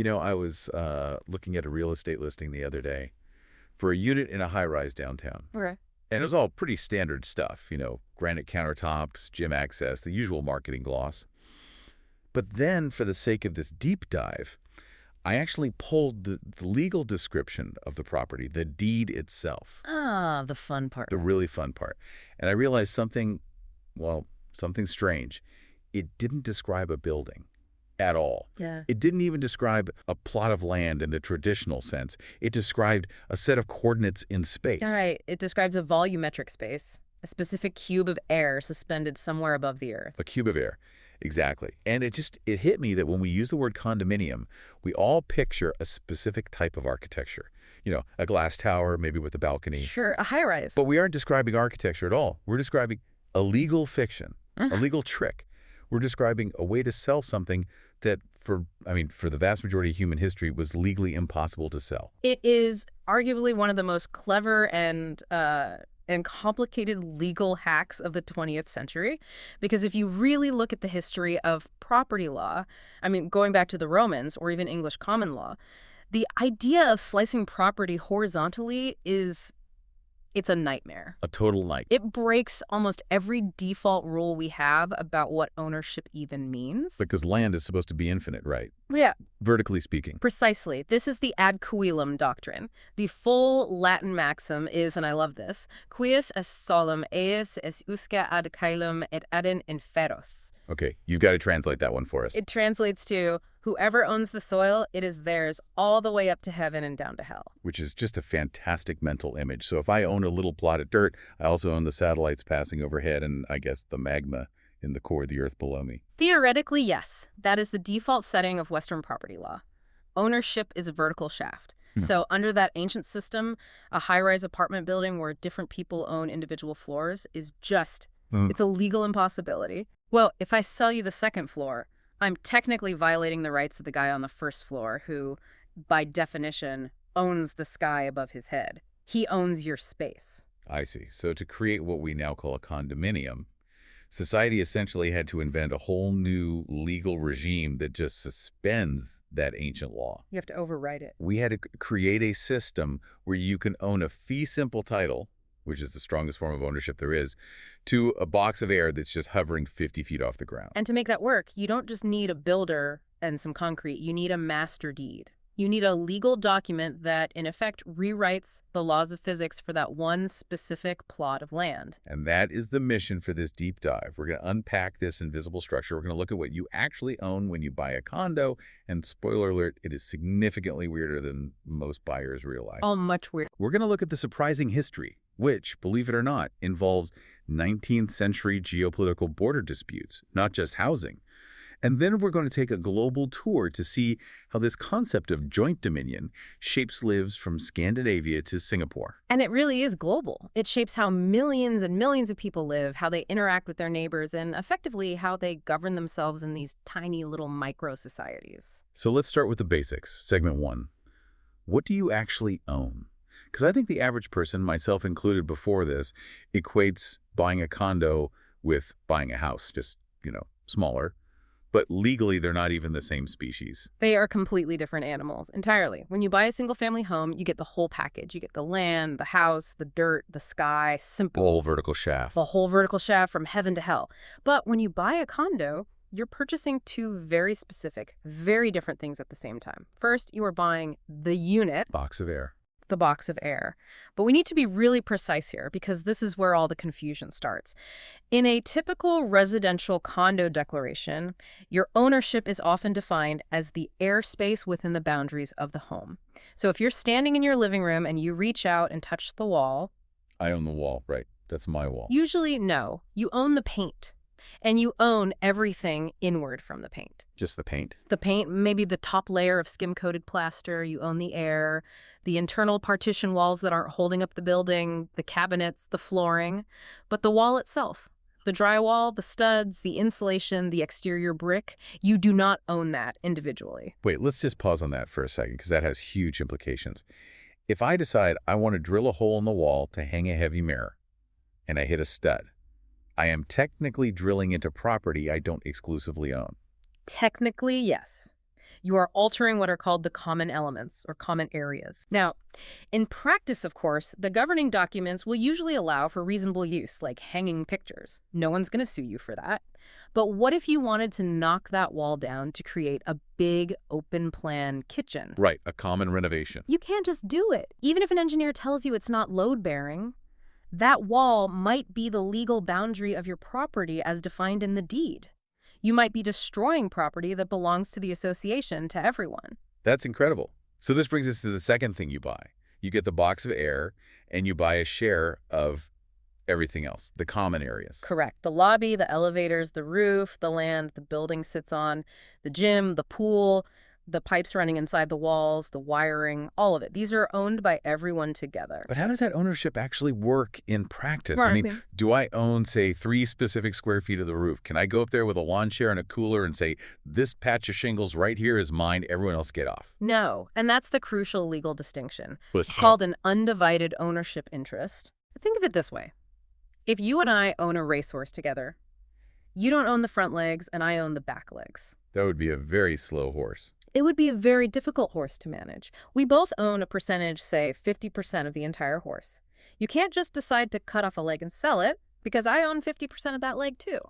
I was looking at a real estate listing the other day for a unit in a high-rise downtown. Okay. And it was all pretty standard stuff, granite countertops, gym access, the usual marketing gloss. But then, for the sake of this deep dive, I actually pulled the legal description of the property, the deed itself, Ah, the fun part. the really fun part. And I realized something, well, something strange. It didn't describe a building at all. Yeah. It didn't even describe a plot of land in the traditional sense. It described a set of coordinates in space. All right. It describes a volumetric space, a specific cube of air suspended somewhere above the earth. A cube of air. Exactly. And it hit me that when we use the word condominium, we all picture a specific type of architecture. A glass tower, maybe with a balcony. Sure, a high-rise. But we aren't describing architecture at all. We're describing a legal fiction, a legal trick. We're describing a way to sell something that for the vast majority of human history was legally impossible to sell. It is arguably one of the most clever and complicated legal hacks of the 20th century. Because if you really look at the history of property law, going back to the Romans or even English common law, the idea of slicing property horizontally it's a nightmare. A total nightmare. It breaks almost every default rule we have about what ownership even means. Because land is supposed to be infinite, right? Yeah. Vertically speaking. Precisely. This is the ad coelum doctrine. The full Latin maxim is, and I love this, quis est solum eis est usque ad caelum et adin inferos. Okay, you've got to translate that one for us. It translates to, whoever owns the soil, it is theirs all the way up to heaven and down to hell. Which is just a fantastic mental image. So if I own a little plot of dirt, I also own the satellites passing overhead and, I guess, the magma in the core of the earth below me. Theoretically, yes. That is the default setting of Western property law. Ownership is a vertical shaft. So under that ancient system, a high-rise apartment building where different people own individual floors is it's a legal impossibility. Well, if I sell you the second floor, I'm technically violating the rights of the guy on the first floor who, by definition, owns the sky above his head. He owns your space. I see. So to create what we now call a condominium, society essentially had to invent a whole new legal regime that just suspends that ancient law. You have to override it. We had to create a system where you can own a fee simple title, which is the strongest form of ownership there is, to a box of air that's just hovering 50 feet off the ground. And to make that work, you don't just need a builder and some concrete. You need a master deed. You need a legal document that, in effect, rewrites the laws of physics for that one specific plot of land. And that is the mission for this deep dive. We're going to unpack this invisible structure. We're going to look at what you actually own when you buy a condo. And spoiler alert, it is significantly weirder than most buyers realize. Oh, much weirder. We're going to look at the surprising history, which, believe it or not, involves 19th century geopolitical border disputes, not just housing. And then we're going to take a global tour to see how this concept of joint dominion shapes lives from Scandinavia to Singapore. And it really is global. It shapes how millions and millions of people live, how they interact with their neighbors, and effectively how they govern themselves in these tiny little micro-societies. So let's start with the basics. Segment 1. What do you actually own? Because I think the average person, myself included before this, equates buying a condo with buying a house, just, smaller. But legally, they're not even the same species. They are completely different animals, entirely. When you buy a single-family home, you get the whole package. You get the land, the house, the dirt, the sky, simple. The whole vertical shaft. The whole vertical shaft from heaven to hell. But when you buy a condo, you're purchasing two very specific, very different things at the same time. First, you are buying the unit. Box of air. The box of air. But we need to be really precise here because this is where all the confusion starts. In a typical residential condo declaration, your ownership is often defined as the airspace within the boundaries of the home. So if you're standing in your living room and you reach out and touch the wall... I own the wall, right? That's my wall. Usually, no. You own the paint. And you own everything inward from the paint. Just the paint? The paint, maybe the top layer of skim-coated plaster. You own the air, the internal partition walls that aren't holding up the building, the cabinets, the flooring. But the wall itself, the drywall, the studs, the insulation, the exterior brick, you do not own that individually. Wait, let's just pause on that for a second because that has huge implications. If I decide I want to drill a hole in the wall to hang a heavy mirror, and I hit a stud, I am technically drilling into property I don't exclusively own. Technically, yes. You are altering what are called the common elements or common areas. Now, in practice, of course, the governing documents will usually allow for reasonable use, like hanging pictures. No one's going to sue you for that. But what if you wanted to knock that wall down to create a big open plan kitchen? Right, a common renovation. You can't just do it. Even if an engineer tells you it's not load bearing, that wall might be the legal boundary of your property as defined in the deed. You might be destroying property that belongs to the association to everyone. That's incredible. So this brings us to the second thing you buy. You get the box of air, and you buy a share of everything else, the common areas. Correct. The lobby, the elevators, the roof, the land the building sits on, the gym, the pool, the pipes running inside the walls, the wiring, all of it. These are owned by everyone together. But how does that ownership actually work in practice? Right. I mean, do I own, say, 3 specific square feet of the roof? Can I go up there with a lawn chair and a cooler and say, this patch of shingles right here is mine, everyone else get off? No, and that's the crucial legal distinction. What's It's called an undivided ownership interest. Think of it this way. If you and I own a racehorse together, you don't own the front legs and I own the back legs. That would be a very slow horse. It would be a very difficult horse to manage. We both own a percentage, say 50% of the entire horse. You can't just decide to cut off a leg and sell it, because I own 50% of that leg too.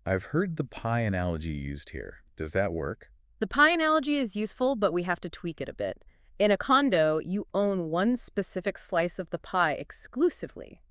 I've heard the pie analogy used here. Does that work? The pie analogy is useful, but we have to tweak it a bit. In a condo, you own one specific slice of the pie exclusively.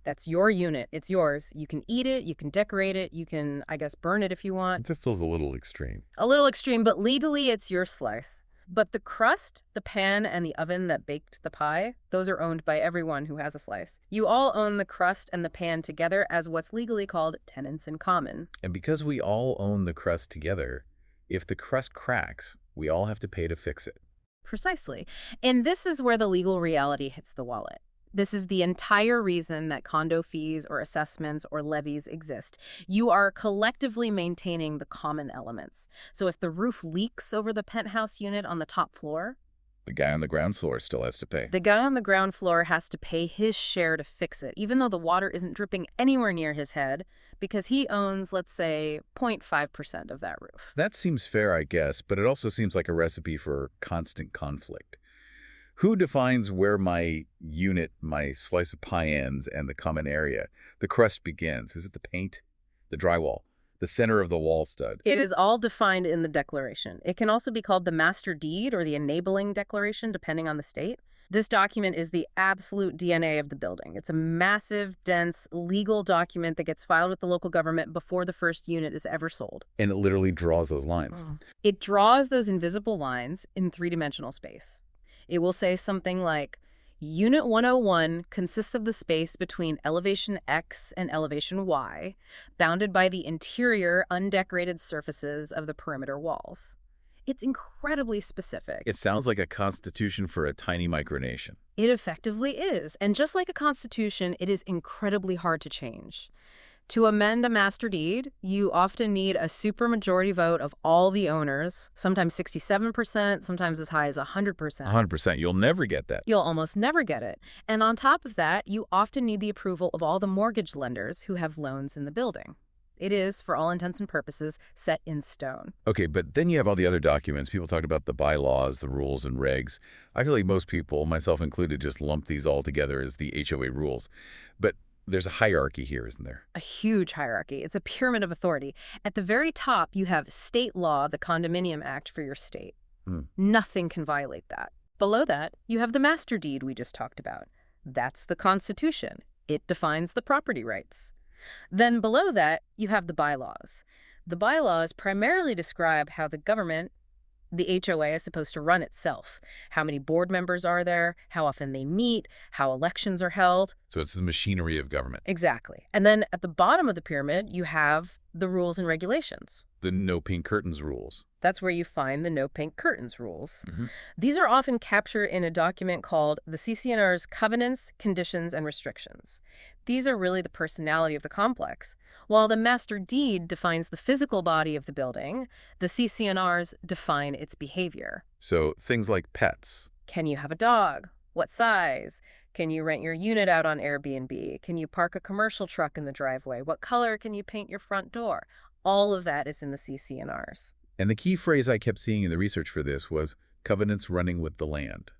That's your unit. It's yours. You can eat it. You can decorate it. You can, I guess, burn it if you want. It feels a little extreme. A little extreme, but legally it's your slice. But the crust, the pan, and the oven that baked the pie, those are owned by everyone who has a slice. You all own the crust and the pan together as what's legally called tenants in common. And because we all own the crust together, if the crust cracks, we all have to pay to fix it. Precisely. And this is where the legal reality hits the wallet. This is the entire reason that condo fees or assessments or levies exist. You are collectively maintaining the common elements. So if the roof leaks over the penthouse unit on the top floor, The guy on the ground floor still has to pay. the guy on the ground floor has to pay his share to fix it, even though the water isn't dripping anywhere near his head, because he owns, let's say, 0.5% of that roof. That seems fair, I guess, but it also seems like a recipe for constant conflict. Who defines where my unit, my slice of pie ends and the common area? The crust begins. Is it the paint? The drywall? The center of the wall stud? It is all defined in the declaration. It can also be called the master deed or the enabling declaration, depending on the state. This document is the absolute DNA of the building. It's a massive, dense, legal document that gets filed with the local government before the first unit is ever sold. And it literally draws those lines. It draws those invisible lines in three-dimensional space. It will say something like, Unit 101 consists of the space between elevation X and elevation Y, bounded by the interior, undecorated surfaces of the perimeter walls. It's incredibly specific. It sounds like a constitution for a tiny micronation. It effectively is. And just like a constitution, it is incredibly hard to change. To amend a master deed, you often need a supermajority vote of all the owners, sometimes 67%, sometimes as high as 100%. 100%. You'll never get that. You'll almost never get it. And on top of that, you often need the approval of all the mortgage lenders who have loans in the building. It is, for all intents and purposes, set in stone. Okay, but then you have all the other documents. People talked about the bylaws, the rules and regs. I feel like most people, myself included, just lump these all together as the HOA rules. But there's a hierarchy here, isn't there? A huge hierarchy. It's a pyramid of authority. At the very top, you have state law, the Condominium Act for your state. Nothing can violate that. Below that, you have the master deed we just talked about. That's the Constitution. It defines the property rights. Then below that, you have the bylaws. The bylaws primarily describe how the government, the HOA, is supposed to run itself. How many board members are there, how often they meet, how elections are held. So it's the machinery of government. Exactly. And then at the bottom of the pyramid, you have the rules and regulations. The no pink curtains rules. That's where you find the no pink curtains rules. These are often captured in a document called the CC&R's Covenants, Conditions, and Restrictions. These are really the personality of the complex. While the master deed defines the physical body of the building, the CC&Rs define its behavior. So things like pets. Can you have a dog? What size? Can you rent your unit out on Airbnb? Can you park a commercial truck in the driveway? What color can you paint your front door? All of that is in the CC&Rs. And the key phrase I kept seeing in the research for this was covenants running with the land,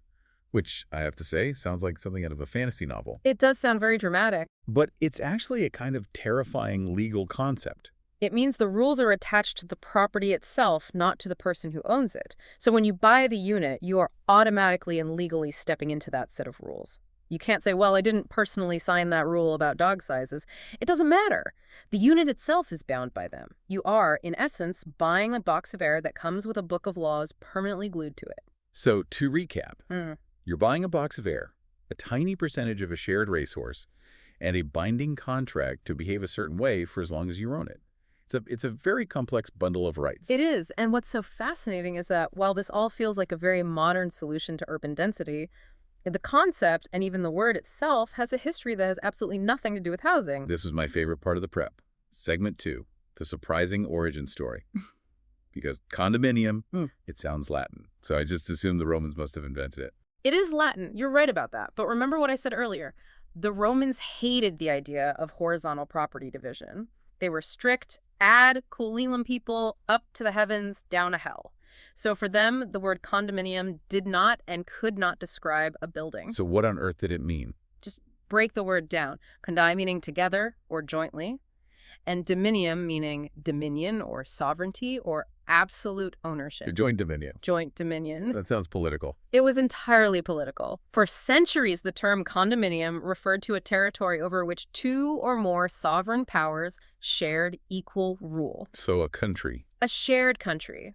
which I have to say sounds like something out of a fantasy novel. It does sound very dramatic. But it's actually a kind of terrifying legal concept. It means the rules are attached to the property itself, not to the person who owns it. So when you buy the unit, you are automatically and legally stepping into that set of rules. You can't say, well, I didn't personally sign that rule about dog sizes. It doesn't matter. The unit itself is bound by them. You are, in essence, buying a box of air that comes with a book of laws permanently glued to it. So to recap, you're buying a box of air, a tiny percentage of a shared racehorse, and a binding contract to behave a certain way for as long as you own it. It's a very complex bundle of rights. It is, and what's so fascinating is that while this all feels like a very modern solution to urban density, the concept and even the word itself has a history that has absolutely nothing to do with housing. This was my favorite part of the prep. Segment 2, the surprising origin story. Because condominium, it sounds Latin. So I just assumed the Romans must have invented it. It is Latin. You're right about that. But remember what I said earlier. The Romans hated the idea of horizontal property division. They were strict, ad coelum people, up to the heavens, down to hell. So for them, the word condominium did not and could not describe a building. So what on earth did it mean? Just break the word down. Condai meaning together or jointly, and dominium meaning dominion or sovereignty or absolute ownership. Joint dominion. Joint dominion. That sounds political. It was entirely political. For centuries, the term condominium referred to a territory over which two or more sovereign powers shared equal rule. So a country. A shared country.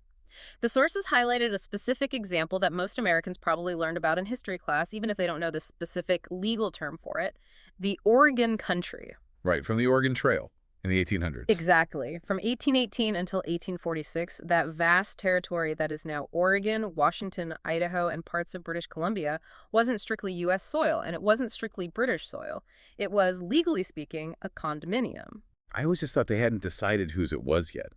The sources highlighted a specific example that most Americans probably learned about in history class, even if they don't know the specific legal term for it, the Oregon Country. Right, from the Oregon Trail in the 1800s. Exactly. From 1818 until 1846, that vast territory that is now Oregon, Washington, Idaho, and parts of British Columbia wasn't strictly U.S. soil, and it wasn't strictly British soil. It was, legally speaking, a condominium. I always just thought they hadn't decided whose it was yet.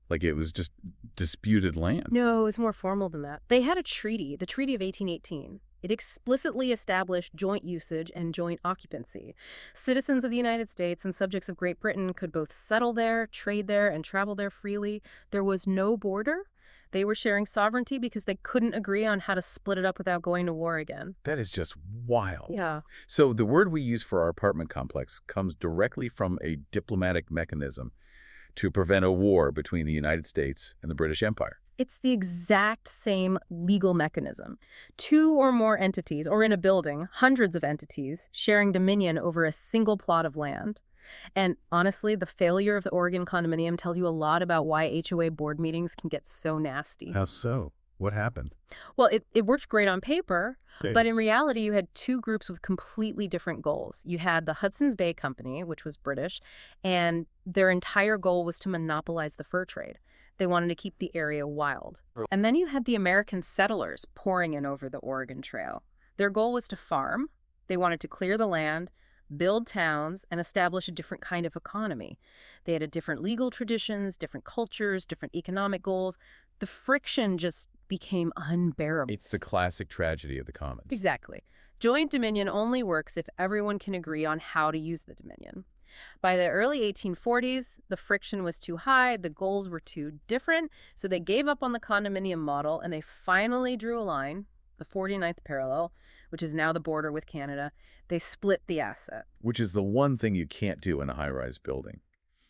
Like it was just disputed land. No, it was more formal than that. They had a treaty, the Treaty of 1818. It explicitly established joint usage and joint occupancy. Citizens of the United States and subjects of Great Britain could both settle there, trade there, and travel there freely. There was no border. They were sharing sovereignty because they couldn't agree on how to split it up without going to war again. That is just wild. Yeah. So the word we use for our apartment complex comes directly from a diplomatic mechanism to prevent a war between the United States and the British Empire. It's the exact same legal mechanism. Two or more entities, or in a building, hundreds of entities, sharing dominion over a single plot of land. And honestly, the failure of the Oregon condominium tells you a lot about why HOA board meetings can get so nasty. How so? What happened? Well, it worked great on paper, Okay. but in reality, you had two groups with completely different goals. You had the Hudson's Bay Company, which was British, and their entire goal was to monopolize the fur trade. They wanted to keep the area wild. And then you had the American settlers pouring in over the Oregon Trail. Their goal was to farm. They wanted to clear the land, build towns, and establish a different kind of economy. They had a different legal traditions, different cultures, different economic goals. The friction just became unbearable. It's the classic tragedy of the commons. Exactly. Joint dominion only works if everyone can agree on how to use the dominion. By the early 1840s, the friction was too high, the goals were too different, so they gave up on the condominium model and they finally drew a line, the 49th parallel, which is now the border with Canada. They split the asset. Which is the one thing you can't do in a high-rise building.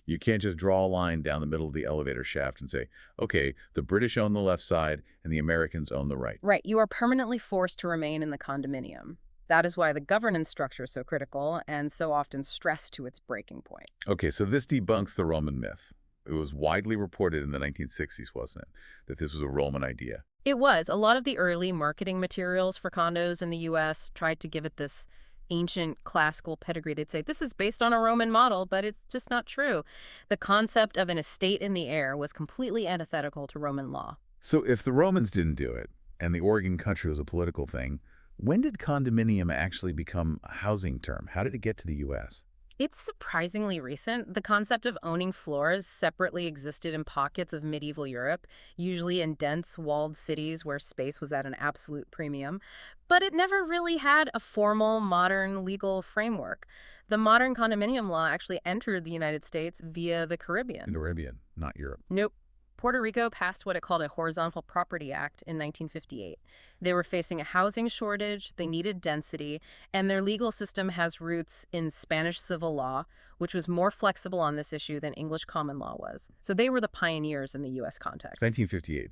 You can't just draw a line down the middle of the elevator shaft and say, okay, the British own the left side and the Americans own the right. Right. You are permanently forced to remain in the condominium. That is why the governance structure is so critical and so often stressed to its breaking point. Okay, so this debunks the Roman myth. It was widely reported in the 1960s, wasn't it, that this was a Roman idea? It was. A lot of the early marketing materials for condos in the U.S. tried to give it this ancient classical pedigree. They'd say, this is based on a Roman model, but it's just not true. The concept of an estate in the air was completely antithetical to Roman law. So if the Romans didn't do it, and the Oregon Country was a political thing, when did condominium actually become a housing term? How did it get to the U.S.? It's surprisingly recent. The concept of owning floors separately existed in pockets of medieval Europe, usually in dense, walled cities where space was at an absolute premium. But it never really had a formal, modern legal framework. The modern condominium law actually entered the United States via the Caribbean. The Caribbean, not Europe. Nope. Puerto Rico passed what it called a Horizontal Property Act in 1958. They were facing a housing shortage, they needed density, and their legal system has roots in Spanish civil law, which was more flexible on this issue than English common law was. So they were the pioneers in the U.S. context. 1958,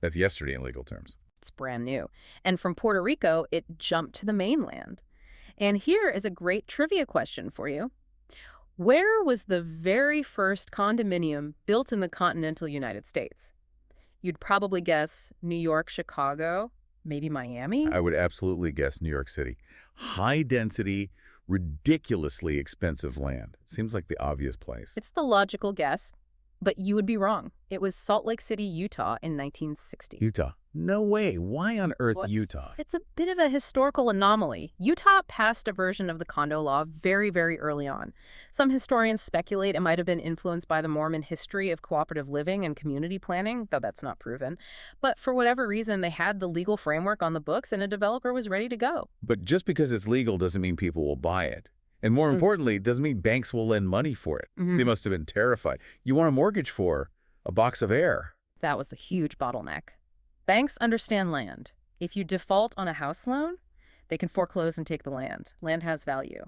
that's yesterday in legal terms. It's brand new. And from Puerto Rico, it jumped to the mainland. And here is a great trivia question for you. Where was the very first condominium built in the continental United States? You'd probably guess New York, Chicago, maybe Miami? I would absolutely guess New York City. High density, ridiculously expensive land. Seems like the obvious place. It's the logical guess, but you would be wrong. It was Salt Lake City, Utah in 1960. Utah. No way. Why on earth Utah? It's a bit of a historical anomaly. Utah passed a version of the condo law very, very early on. Some historians speculate it might have been influenced by the Mormon history of cooperative living and community planning, though that's not proven. But for whatever reason, they had the legal framework on the books and a developer was ready to go. But just because it's legal doesn't mean people will buy it. And more importantly, it doesn't mean banks will lend money for it. They must have been terrified. You want a mortgage for a box of air. That was the huge bottleneck. Banks understand land. If you default on a house loan, they can foreclose and take the land. Land has value.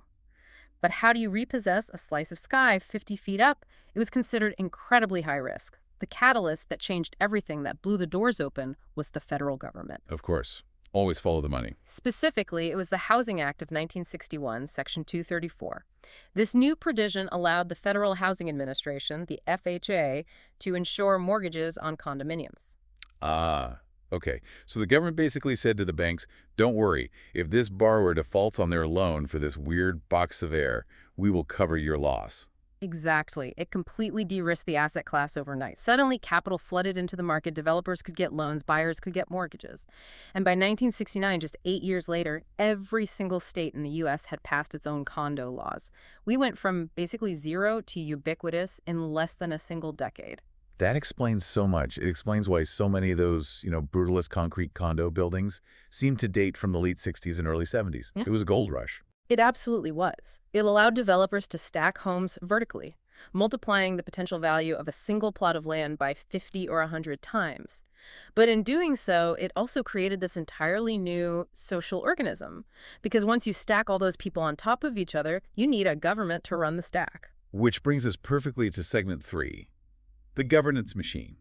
But how do you repossess a slice of sky 50 feet up? It was considered incredibly high risk. The catalyst that changed everything, that blew the doors open, was the federal government. Of course. Always follow the money. Specifically, it was the Housing Act of 1961, Section 234. This new provision allowed the Federal Housing Administration, the FHA, to insure mortgages on condominiums. Ah, okay. So the government basically said to the banks, don't worry, if this borrower defaults on their loan for this weird box of air, we will cover your loss. Exactly. It completely de-risked the asset class overnight. Suddenly, capital flooded into the market. Developers could get loans. Buyers could get mortgages. And by 1969, just 8 years later, every single state in the U.S. had passed its own condo laws. We went from basically zero to ubiquitous in less than a single decade. That explains so much. It explains why so many of those, brutalist concrete condo buildings seem to date from the late 60s and early 70s. Yeah. It was a gold rush. It absolutely was. It allowed developers to stack homes vertically, multiplying the potential value of a single plot of land by 50 or 100 times. But in doing so, it also created this entirely new social organism, because once you stack all those people on top of each other, you need a government to run the stack. Which brings us perfectly to segment 3, the governance machine,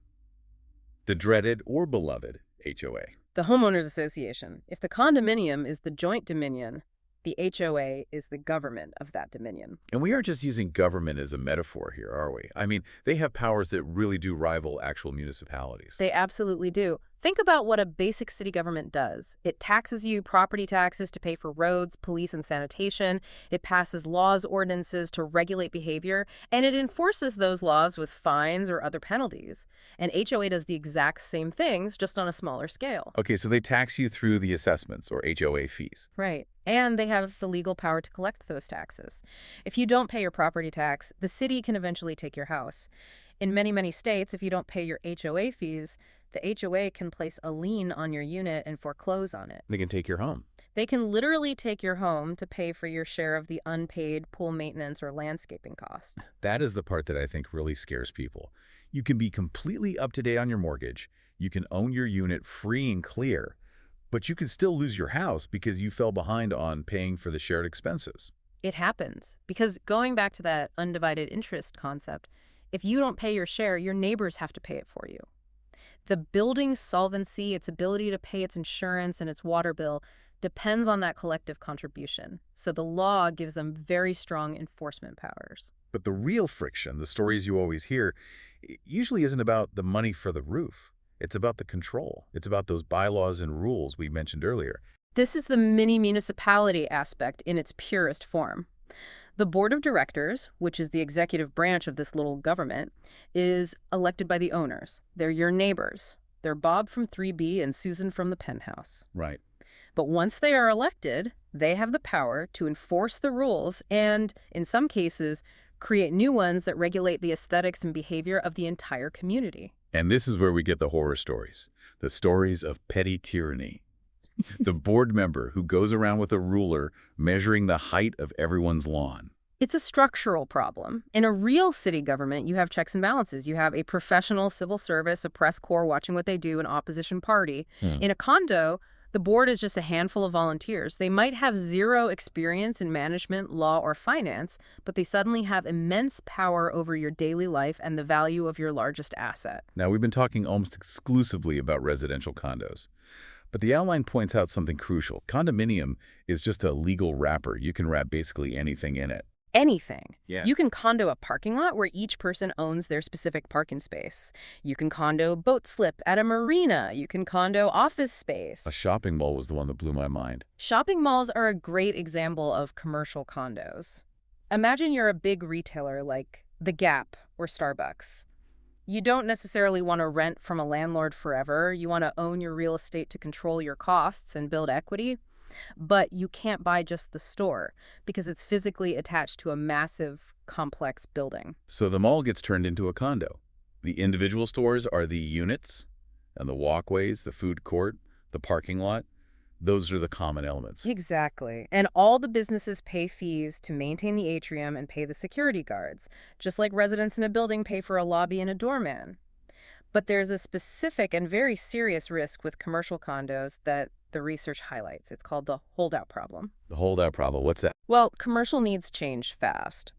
the dreaded or beloved HOA. The Homeowners Association. If the condominium is the joint dominion, the HOA is the government of that dominion. And we aren't just using government as a metaphor here, are we? I mean, they have powers that really do rival actual municipalities. They absolutely do. Think about what a basic city government does. It taxes you property taxes to pay for roads, police, and sanitation. It passes laws, ordinances to regulate behavior, and it enforces those laws with fines or other penalties. And HOA does the exact same things, just on a smaller scale. Okay, so they tax you through the assessments, or HOA fees. Right. And they have the legal power to collect those taxes. If you don't pay your property tax, the city can eventually take your house. In many, many states, if you don't pay your HOA fees, the HOA can place a lien on your unit and foreclose on it. They can take your home. They can literally take your home to pay for your share of the unpaid pool maintenance or landscaping costs. That is the part that I think really scares people. You can be completely up to date on your mortgage. You can own your unit free and clear, but you can still lose your house because you fell behind on paying for the shared expenses. It happens because going back to that undivided interest concept, if you don't pay your share, your neighbors have to pay it for you. The building's solvency, its ability to pay its insurance and its water bill, depends on that collective contribution. So the law gives them very strong enforcement powers. But the real friction, the stories you always hear, usually isn't about the money for the roof. It's about the control. It's about those bylaws and rules we mentioned earlier. This is the mini-municipality aspect in its purest form. The board of directors, which is the executive branch of this little government, is elected by the owners. They're your neighbors. They're Bob from 3B and Susan from the penthouse. Right. But once they are elected, they have the power to enforce the rules and, in some cases, create new ones that regulate the aesthetics and behavior of the entire community. And this is where we get the horror stories, the stories of petty tyranny. The board member who goes around with a ruler measuring the height of everyone's lawn. It's a structural problem. In a real city government, you have checks and balances. You have a professional civil service, a press corps watching what they do, an opposition party. Hmm. In a condo, the board is just a handful of volunteers. They might have zero experience in management, law, or finance, but they suddenly have immense power over your daily life and the value of your largest asset. Now, we've been talking almost exclusively about residential condos. But the outline points out something crucial. Condominium is just a legal wrapper. You can wrap basically anything in it. Anything. Yeah. You can condo a parking lot where each person owns their specific parking space. You can condo boat slip at a marina. You can condo office space. A shopping mall was the one that blew my mind. Shopping malls are a great example of commercial condos. Imagine you're a big retailer like The Gap or Starbucks. You don't necessarily want to rent from a landlord forever. You want to own your real estate to control your costs and build equity. But you can't buy just the store because it's physically attached to a massive, complex building. So the mall gets turned into a condo. The individual stores are the units, and the walkways, the food court, the parking lot. Those are the common elements. Exactly. And all the businesses pay fees to maintain the atrium and pay the security guards, just like residents in a building pay for a lobby and a doorman. But there's a specific and very serious risk with commercial condos that the research highlights. It's called the holdout problem. The holdout problem, what's that? Well, commercial needs change fast.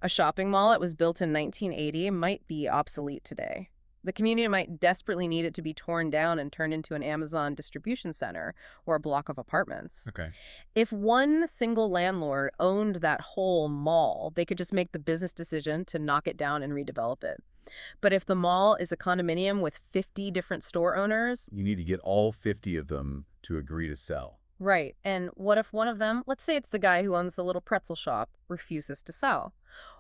A shopping mall that was built in 1980 might be obsolete today. The community might desperately need it to be torn down and turned into an Amazon distribution center or a block of apartments. Okay. If one single landlord owned that whole mall, they could just make the business decision to knock it down and redevelop it. But if the mall is a condominium with 50 different store owners... You need to get all 50 of them to agree to sell. Right. And what if one of them, let's say it's the guy who owns the little pretzel shop, refuses to sell?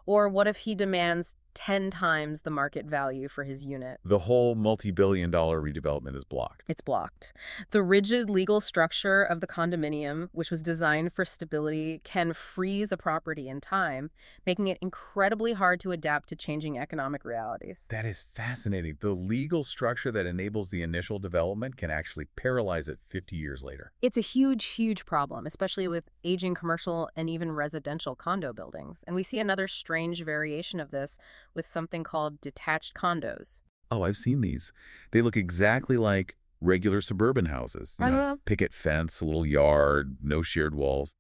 Or what if he demands 10 times the market value for his unit? The whole multi-billion-dollar redevelopment is blocked. It's blocked. The rigid legal structure of the condominium, which was designed for stability, can freeze a property in time, making it incredibly hard to adapt to changing economic realities. That is fascinating. The legal structure that enables the initial development can actually paralyze it 50 years later. It's a huge, huge problem, especially with aging commercial and even residential condo buildings. And we see another strange variation of this with something called detached condos. Oh, I've seen these. They look exactly like regular suburban houses. Picket fence, a little yard, no shared walls.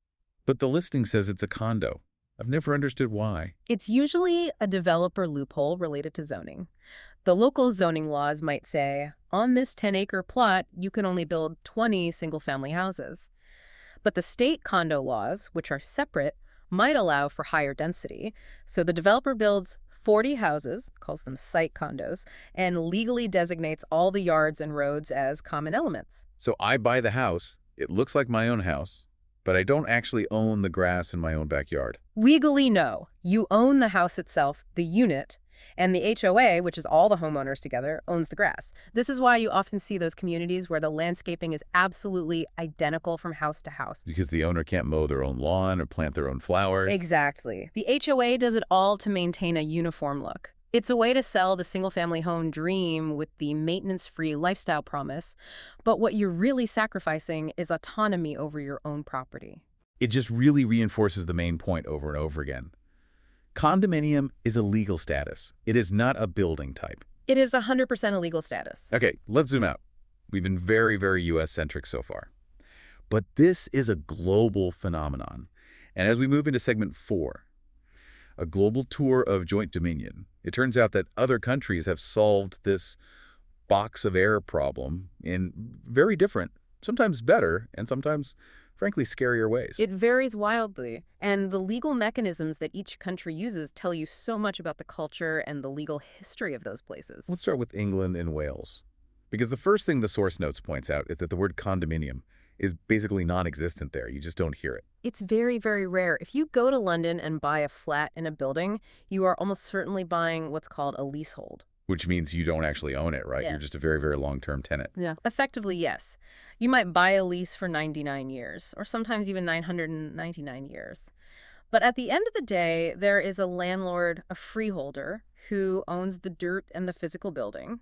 But the listing says it's a condo. I've never understood why. It's usually a developer loophole related to zoning. The local zoning laws might say, on this 10-acre plot, you can only build 20 single-family houses. But the state condo laws, which are separate, might allow for higher density. So the developer builds 40 houses, calls them site condos, and legally designates all the yards and roads as common elements. So I buy the house. It looks like my own house, but I don't actually own the grass in my own backyard. Legally, no. You own the house itself, the unit, and the HOA, which is all the homeowners together, owns the grass. This is why you often see those communities where the landscaping is absolutely identical from house to house. Because the owner can't mow their own lawn or plant their own flowers. Exactly. The HOA does it all to maintain a uniform look. It's a way to sell the single-family home dream with the maintenance-free lifestyle promise, but what you're really sacrificing is autonomy over your own property. It just really reinforces the main point over and over again. Condominium is a legal status. It is not a building type. It is 100% a legal status. Okay, let's zoom out. We've been very, very U.S.-centric so far. But this is a global phenomenon. And as we move into segment 4, a global tour of joint dominion, it turns out that other countries have solved this box of air problem in very different, sometimes better, and sometimes, frankly, scarier ways. It varies wildly, and the legal mechanisms that each country uses tell you so much about the culture and the legal history of those places. Let's start with England and Wales. Because the first thing the source notes points out is that the word condominium is basically non-existent there. You just don't hear it. It's very, very rare. If you go to London and buy a flat in a building, you are almost certainly buying what's called a leasehold. Which means you don't actually own it, right? Yeah. You're just a very, very long-term tenant. Yeah. Effectively, yes. You might buy a lease for 99 years, or sometimes even 999 years. But at the end of the day, there is a landlord, a freeholder, who owns the dirt and the physical building.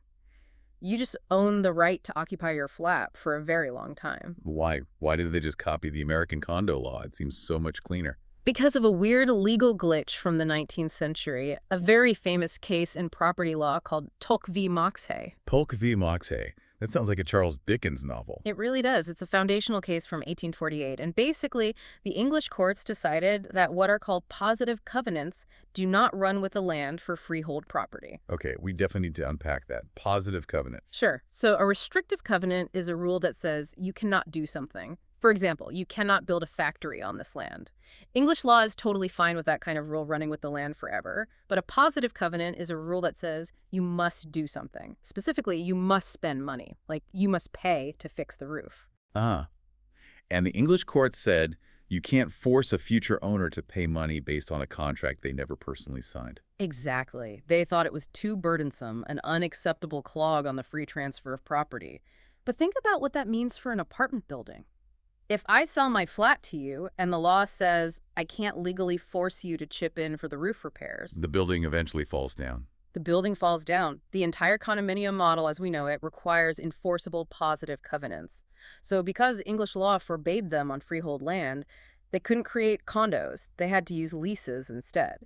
You just own the right to occupy your flat for a very long time. Why? Why did they just copy the American condo law? It seems so much cleaner. Because of a weird legal glitch from the 19th century, a very famous case in property law called Polk v. Moxhay. Polk v. Moxhay. That sounds like a Charles Dickens novel. It really does. It's a foundational case from 1848. And basically, the English courts decided that what are called positive covenants do not run with the land for freehold property. Okay, we definitely need to unpack that. Positive covenant. Sure. So a restrictive covenant is a rule that says you cannot do something. For example, you cannot build a factory on this land. English law is totally fine with that kind of rule running with the land forever, but a positive covenant is a rule that says you must do something. Specifically, you must spend money, like you must pay to fix the roof. Ah. And the English court said you can't force a future owner to pay money based on a contract they never personally signed. Exactly. They thought it was too burdensome, an unacceptable clog on the free transfer of property. But think about what that means for an apartment building. If I sell my flat to you and the law says I can't legally force you to chip in for the roof repairs, The building eventually falls down. the building falls down. The entire condominium model as we know it requires enforceable positive covenants. So because English law forbade them on freehold land, they couldn't create condos. They had to use leases instead.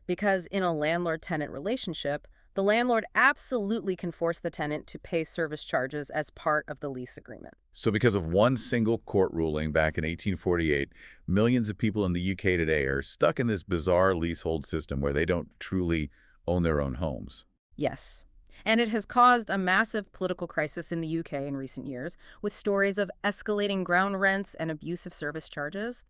Because in a landlord-tenant relationship, the landlord absolutely can force the tenant to pay service charges as part of the lease agreement. So because of one single court ruling back in 1848, millions of people in the UK today are stuck in this bizarre leasehold system where they don't truly own their own homes. Yes. And it has caused a massive political crisis in the UK in recent years, with stories of escalating ground rents and abusive service charges.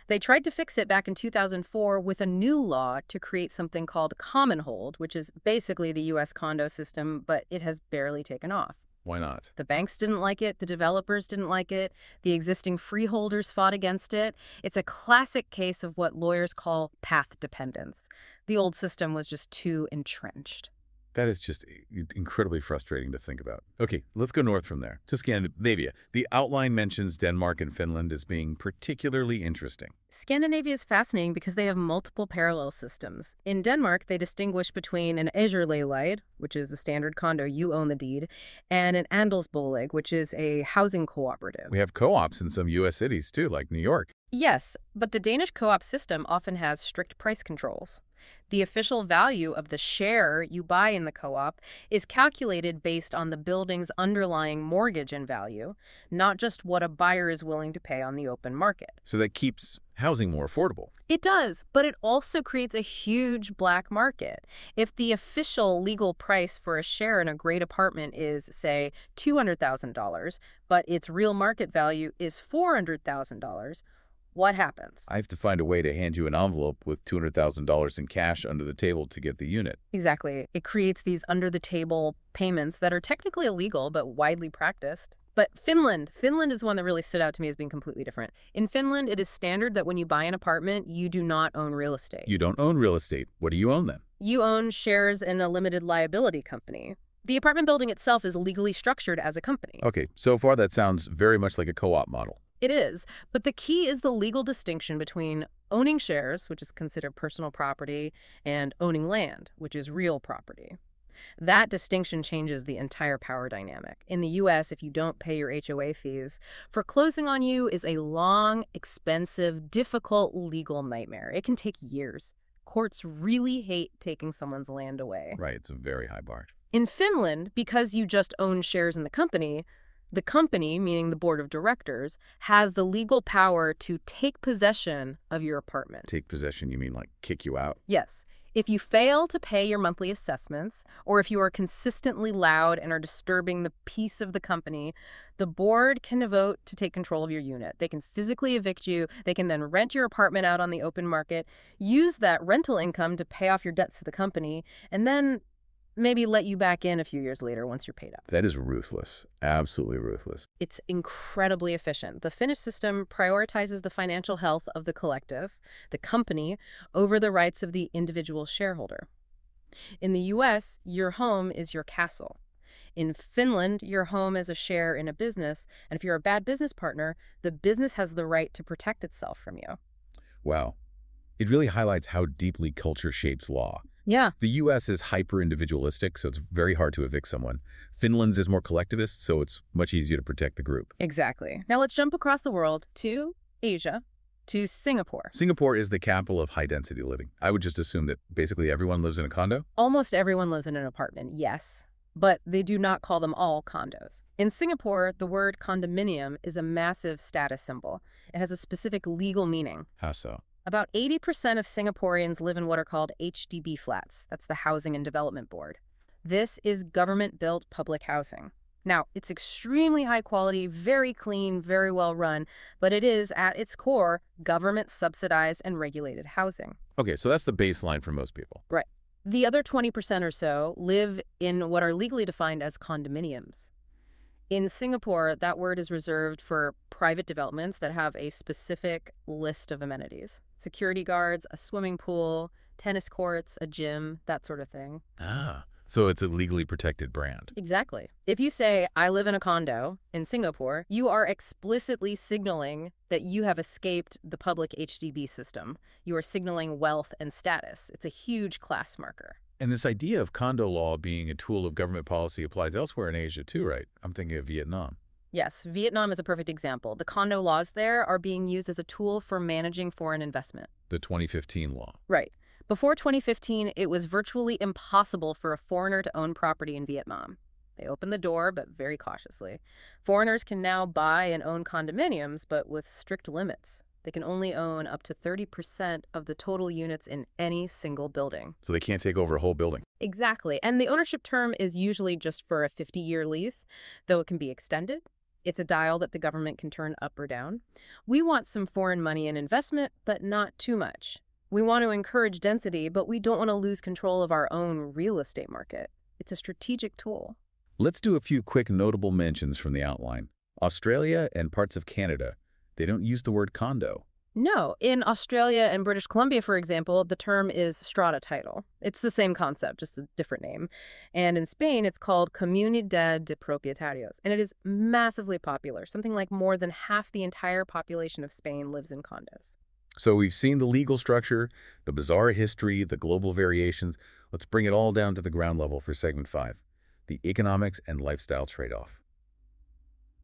They tried to fix it back in 2004 with a new law to create something called common hold, which is basically the U.S. condo system, but it has barely taken off. Why not? The banks didn't like it, the developers didn't like it, the existing freeholders fought against it. It's a classic case of what lawyers call path dependence. The old system was just too entrenched. That is just incredibly frustrating to think about. Okay, let's go north from there to Scandinavia. The outline mentions Denmark and Finland as being particularly interesting. Scandinavia is fascinating because they have multiple parallel systems. In Denmark, they distinguish between an ejerlejlighed, which is a standard condo, you own the deed, and an andelsbolig, which is a housing cooperative. We have co-ops in some U.S. cities, too, like New York. Yes, but the Danish co-op system often has strict price controls. The official value of the share you buy in the co-op is calculated based on the building's underlying mortgage and value, not just what a buyer is willing to pay on the open market. So that keeps housing more affordable. It does, but it also creates a huge black market. If the official legal price for a share in a great apartment is, say, $200,000, but its real market value is $400,000, what happens? I have to find a way to hand you an envelope with $200,000 in cash under the table to get the unit. Exactly. It creates these under-the-table payments that are technically illegal but widely practiced. But Finland is one that really stood out to me as being completely different. In Finland, it is standard that when you buy an apartment, you do not own real estate. You don't own real estate. What do you own then? You own shares in a limited liability company. The apartment building itself is legally structured as a company. Okay, so far that sounds very much like a co-op model. It is, but the key is the legal distinction between owning shares, which is considered personal property, and owning land, which is real property. That distinction changes the entire power dynamic. In the U.S., if you don't pay your HOA fees, foreclosing on you is a long, expensive, difficult legal nightmare. It can take years. Courts really hate taking someone's land away. Right, it's a very high bar. In Finland, because you just own shares in the company, meaning the board of directors, has the legal power to take possession of your apartment. Take possession, you mean like kick you out? Yes. If you fail to pay your monthly assessments, or if you are consistently loud and are disturbing the peace of the company, the board can vote to take control of your unit. They can physically evict you. They can then rent your apartment out on the open market, use that rental income to pay off your debts to the company, and then maybe let you back in a few years later once you're paid up. That is ruthless. Absolutely ruthless. It's incredibly efficient. The Finnish system prioritizes the financial health of the collective, the company, over the rights of the individual shareholder. In the U.S., your home is your castle. In Finland, your home is a share in a business, and if you're a bad business partner, the business has the right to protect itself from you. Wow. It really highlights how deeply culture shapes law. Yeah. The U.S. is hyper-individualistic, so it's very hard to evict someone. Finland's is more collectivist, so it's much easier to protect the group. Exactly. Now let's jump across the world to Asia. to Singapore. Singapore is the capital of high-density living. I would just assume that basically everyone lives in a condo? Almost everyone lives in an apartment, yes, but they do not call them all condos. In Singapore, the word condominium is a massive status symbol. It has a specific legal meaning. How so? About 80% of Singaporeans live in what are called HDB flats. That's the Housing and Development Board. This is government-built public housing. Now, it's extremely high quality, very clean, very well run, but it is, at its core, government-subsidized and regulated housing. Okay, so that's the baseline for most people. Right. The other 20% or so live in what are legally defined as condominiums. In Singapore, that word is reserved for private developments that have a specific list of amenities. Security guards, a swimming pool, tennis courts, a gym, that sort of thing. Ah, so it's a legally protected brand. Exactly. If you say, I live in a condo in Singapore, you are explicitly signaling that you have escaped the public HDB system. You are signaling wealth and status. It's a huge class marker. And this idea of condo law being a tool of government policy applies elsewhere in Asia too, right? I'm thinking of Vietnam. Yes, Vietnam is a perfect example. The condo laws there are being used as a tool for managing foreign investment. The 2015 law. Right. Before 2015, it was virtually impossible for a foreigner to own property in Vietnam. They opened the door, but very cautiously. Foreigners can now buy and own condominiums, but with strict limits. They can only own up to 30% of the total units in any single building. So they can't take over a whole building. Exactly. And the ownership term is usually just for a 50-year lease, though it can be extended. It's a dial that the government can turn up or down. We want some foreign money and investment, but not too much. We want to encourage density, but we don't want to lose control of our own real estate market. It's a strategic tool. Let's do a few quick notable mentions from the outline. Australia and parts of Canada, they don't use the word condo. No. In Australia and British Columbia, for example, the term is strata title. It's the same concept, just a different name. And in Spain, it's called Comunidad de Propietarios, and it is massively popular. Something like more than half the entire population of Spain lives in condos. So we've seen the legal structure, the bizarre history, the global variations. Let's bring it all down to the ground level for segment 5, the economics and lifestyle trade-off.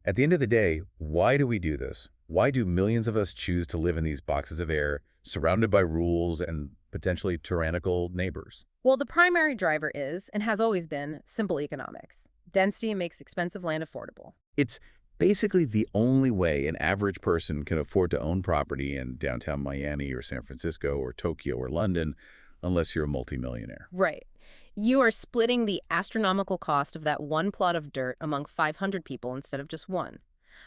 At the end of the day, why do we do this? Why do millions of us choose to live in these boxes of air, surrounded by rules and potentially tyrannical neighbors? Well, the primary driver is, and has always been, simple economics. Density makes expensive land affordable. It's basically the only way an average person can afford to own property in downtown Miami or San Francisco or Tokyo or London, unless you're a multimillionaire. Right. You are splitting the astronomical cost of that one plot of dirt among 500 people instead of just one.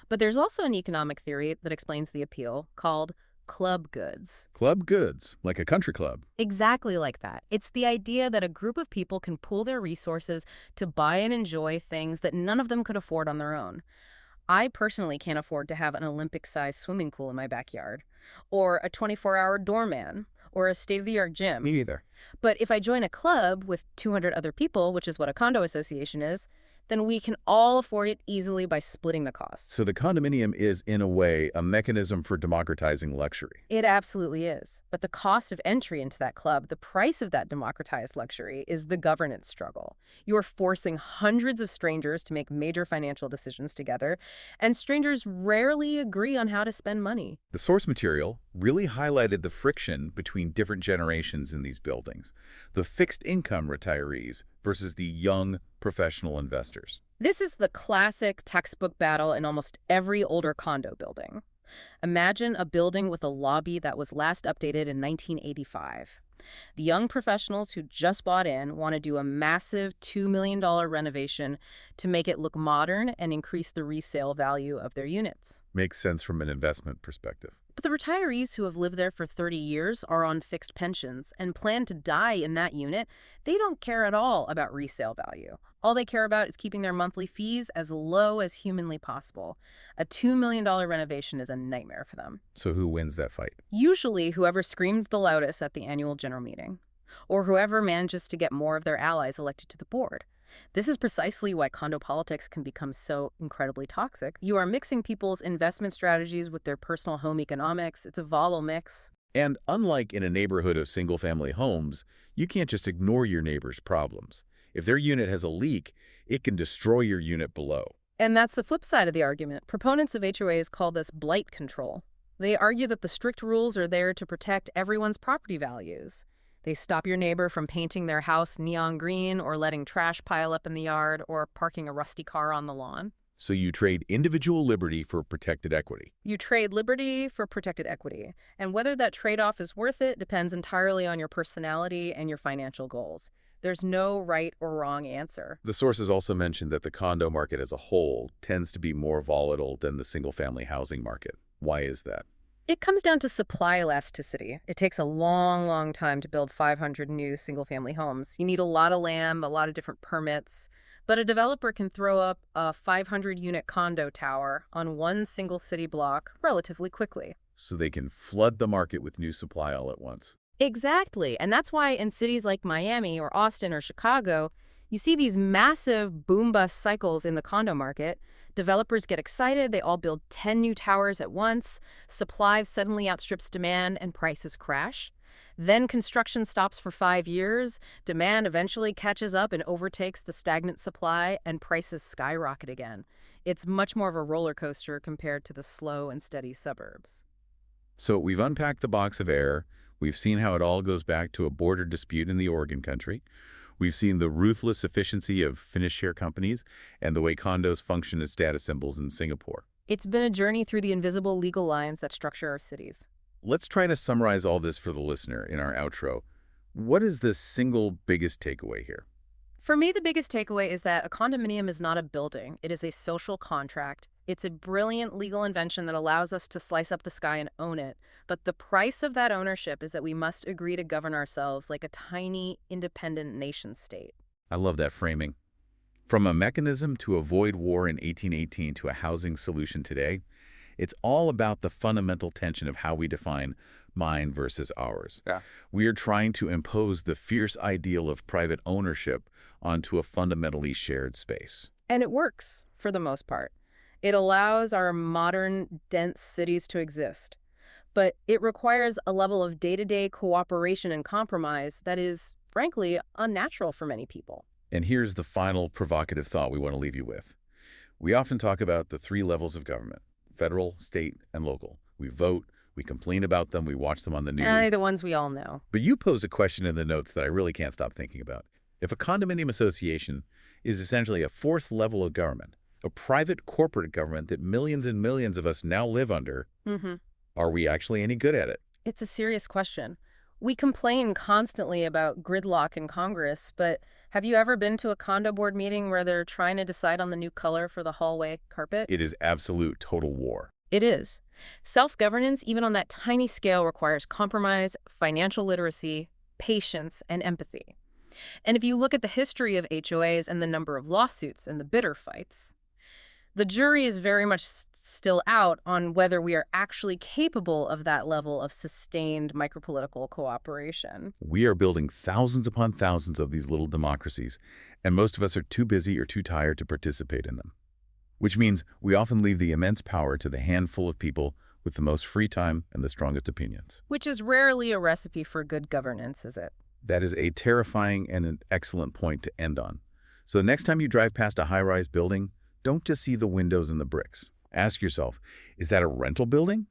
But there's also an economic theory that explains the appeal called club goods. Club goods, like a country club. Exactly like that. It's the idea that a group of people can pool their resources to buy and enjoy things that none of them could afford on their own. I personally can't afford to have an Olympic-sized swimming pool in my backyard, or a 24-hour doorman, or a state-of-the-art gym. Me neither. But if I join a club with 200 other people, which is what a condo association is, then we can all afford it easily by splitting the costs. So the condominium is, in a way, a mechanism for democratizing luxury. It absolutely is. But the cost of entry into that club, the price of that democratized luxury, is the governance struggle. You're forcing hundreds of strangers to make major financial decisions together, and strangers rarely agree on how to spend money. The source material really highlighted the friction between different generations in these buildings, the fixed income retirees versus the young professional investors. This is the classic textbook battle in almost every older condo building. Imagine a building with a lobby that was last updated in 1985. The young professionals who just bought in want to do a massive $2 million renovation to make it look modern and increase the resale value of their units. Makes sense from an investment perspective. But the retirees who have lived there for 30 years are on fixed pensions and plan to die in that unit. They don't care at all about resale value. All they care about is keeping their monthly fees as low as humanly possible. A $2 million renovation is a nightmare for them. So who wins that fight? Usually whoever screams the loudest at the annual general meeting, or whoever manages to get more of their allies elected to the board. This is precisely why condo politics can become so incredibly toxic. You are mixing people's investment strategies with their personal home economics. It's a volatile mix. And unlike in a neighborhood of single-family homes, you can't just ignore your neighbor's problems. If their unit has a leak, it can destroy your unit below. And that's the flip side of the argument. Proponents of HOAs call this blight control. They argue that the strict rules are there to protect everyone's property values. They stop your neighbor from painting their house neon green or letting trash pile up in the yard or parking a rusty car on the lawn. So you trade individual liberty for protected equity. You trade liberty for protected equity, and whether that trade-off is worth it depends entirely on your personality and your financial goals. There's no right or wrong answer. The sources also mentioned that the condo market as a whole tends to be more volatile than the single-family housing market. Why is that? It comes down to supply elasticity. It takes a long, long time to build 500 new single-family homes. You need a lot of land, a lot of different permits. But a developer can throw up a 500-unit condo tower on one single city block relatively quickly. So they can flood the market with new supply all at once. Exactly. And that's why in cities like Miami or Austin or Chicago, you see these massive boom-bust cycles in the condo market. Developers get excited, they all build 10 new towers at once, supply suddenly outstrips demand, and prices crash. Then construction stops for 5 years, demand eventually catches up and overtakes the stagnant supply, and prices skyrocket again. It's much more of a roller coaster compared to the slow and steady suburbs. So we've unpacked the box of air. We've seen how it all goes back to a border dispute in the Oregon country. We've seen the ruthless efficiency of finished share companies and the way condos function as status symbols in Singapore. It's been a journey through the invisible legal lines that structure our cities. Let's try to summarize all this for the listener in our outro. What is the single biggest takeaway here? For me, the biggest takeaway is that a condominium is not a building. It is a social contract. It's a brilliant legal invention that allows us to slice up the sky and own it. But the price of that ownership is that we must agree to govern ourselves like a tiny, independent nation-state. I love that framing. From a mechanism to avoid war in 1818 to a housing solution today, it's all about the fundamental tension of how we define mine versus ours. Yeah. We are trying to impose the fierce ideal of private ownership onto a fundamentally shared space. And it works, for the most part. It allows our modern, dense cities to exist. But it requires a level of day-to-day cooperation and compromise that is, frankly, unnatural for many people. And here's the final provocative thought we want to leave you with. We often talk about the 3 levels of government: federal, state, and local. We vote, we complain about them, we watch them on the news. The ones we all know. But you pose a question in the notes that I really can't stop thinking about. If a condominium association is essentially a 4th level of government, a private corporate government that millions and millions of us now live under, are we actually any good at it? It's a serious question. We complain constantly about gridlock in Congress, but have you ever been to a condo board meeting where they're trying to decide on the new color for the hallway carpet? It is absolute total war. It is. Self-governance, even on that tiny scale, requires compromise, financial literacy, patience, and empathy. And if you look at the history of HOAs and the number of lawsuits and the bitter fights, the jury is very much still out on whether we are actually capable of that level of sustained micropolitical cooperation. We are building thousands upon thousands of these little democracies, and most of us are too busy or too tired to participate in them. Which means we often leave the immense power to the handful of people with the most free time and the strongest opinions. Which is rarely a recipe for good governance, is it? That is a terrifying and an excellent point to end on. So the next time you drive past a high-rise building, don't just see the windows and the bricks. Ask yourself, is that a rental building?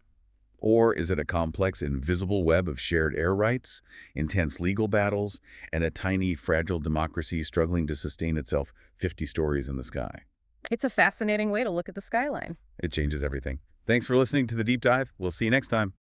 Or is it a complex, invisible web of shared air rights, intense legal battles, and a tiny, fragile democracy struggling to sustain itself 50 stories in the sky? It's a fascinating way to look at the skyline. It changes everything. Thanks for listening to The Deep Dive. We'll see you next time.